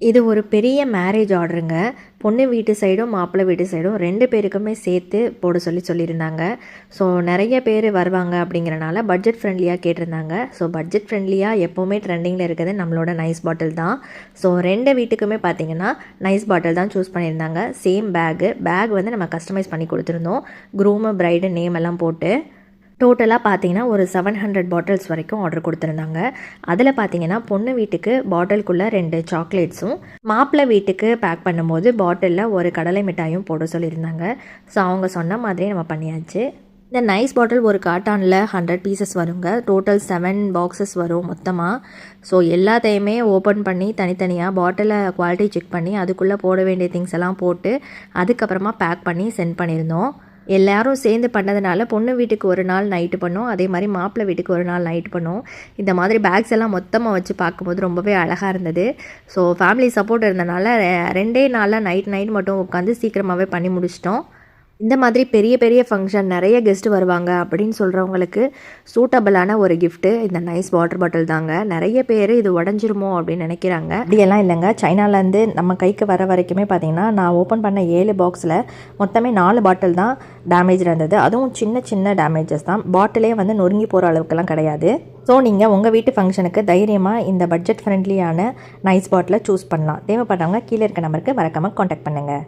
இது ஒரு பெரிய மேரேஜ் ஆர்டருங்க. பொண்ணு வீட்டு சைடும் மாப்பிள்ளை வீட்டு சைடும் 2 பேருக்குமே சேர்த்து போட சொல்லியிருந்தாங்க. ஸோ நிறைய பேர் வருவாங்க அப்படிங்கிறனால பட்ஜெட் ஃப்ரெண்ட்லியாக கேட்டிருந்தாங்க. ஸோ பட்ஜெட் ஃப்ரெண்ட்லியாக எப்போவுமே ட்ரெண்டிங்கில் இருக்கிறது நம்மளோட நைஸ் பாட்டில் தான். ஸோ 2 வீட்டுக்குமே பார்த்திங்கன்னா நைஸ் பாட்டில் தான் சூஸ் பண்ணியிருந்தாங்க. சேம் பேக் வந்து நம்ம கஸ்டமைஸ் பண்ணி கொடுத்துருந்தோம். க்ரூமு பிரைடு நேம் எல்லாம் போட்டு டோட்டலாக பார்த்தீங்கன்னா ஒரு 700 பாட்டில்ஸ் வரைக்கும் ஆர்டர் கொடுத்துருந்தாங்க. அதில் பார்த்தீங்கன்னா பொண்ணு வீட்டுக்கு பாட்டிலுக்குள்ளே 2 சாக்லேட்ஸும், மாப்பிள்ளை வீட்டுக்கு பேக் பண்ணும்போது பாட்டிலில் ஒரு கடலை மிட்டாயும் போட சொல்லியிருந்தாங்க. ஸோ அவங்க சொன்ன மாதிரியே நம்ம பண்ணியாச்சு. இந்த நைஸ் பாட்டில் ஒரு காட்டானில் 100 பீசஸ் வருங்க. டோட்டல் 7 பாக்ஸஸ் வரும் மொத்தமாக. ஸோ எல்லாத்தையுமே ஓப்பன் பண்ணி தனித்தனியாக பாட்டிலை குவாலிட்டி செக் பண்ணி அதுக்குள்ளே போட வேண்டிய திங்ஸ் எல்லாம் போட்டு அதுக்கப்புறமா பேக் பண்ணி சென்ட் பண்ணியிருந்தோம். எல்லோரும் சேர்ந்து பண்ணதுனால பொண்ணு வீட்டுக்கு ஒரு நாள் நைட்டு பண்ணோம், அதே மாதிரி மாப்பிள்ளை வீட்டுக்கு ஒரு நாள் நைட்டு பண்ணோம். இந்த மாதிரி பேக்ஸ் எல்லாம் மொத்தமாக வச்சு பார்க்கும்போது ரொம்பவே அழகாக இருந்தது. ஸோ ஃபேமிலி சப்போர்ட் இருந்தனால 2 நாளில் நைட் மட்டும் உட்காந்து சீக்கிரமாகவே பண்ணி முடிச்சிட்டோம். இந்த மாதிரி பெரிய பெரிய ஃபங்க்ஷன் நிறைய கெஸ்ட் வருவாங்க அப்படின்னு சொல்கிறவங்களுக்கு சூட்டபிளான ஒரு கிஃப்ட்டு இந்த நைஸ் வாட்டர் பாட்டில் தாங்க. நிறைய பேர் இது உடஞ்சிருமோ அப்படின்னு நினைக்கிறாங்க. அப்படியெல்லாம் இல்லைங்க. சைனாலேருந்து நம்ம கைக்கு வர வரைக்குமே பார்த்தீங்கன்னா நான் ஓப்பன் பண்ண 7 பாக்ஸில் மொத்தமே 4 பாட்டில் தான் டேமேஜ் இருந்தது. அதுவும் சின்ன சின்ன டேமேஜஸ் தான். பாட்டிலே வந்து நொறுங்கி போகிற அளவுக்குலாம் கிடையாது. ஸோ நீங்கள் உங்கள் வீட்டு ஃபங்க்ஷனுக்கு தைரியமாக இந்த பட்ஜெட் ஃப்ரெண்ட்லியான நைஸ் பாட்டிலை சூஸ் பண்ணலாம். தேவைப்படுறவங்க கீழே இருக்க நம்பருக்கு மறக்காமல் காண்டாக்ட் பண்ணுங்கள்.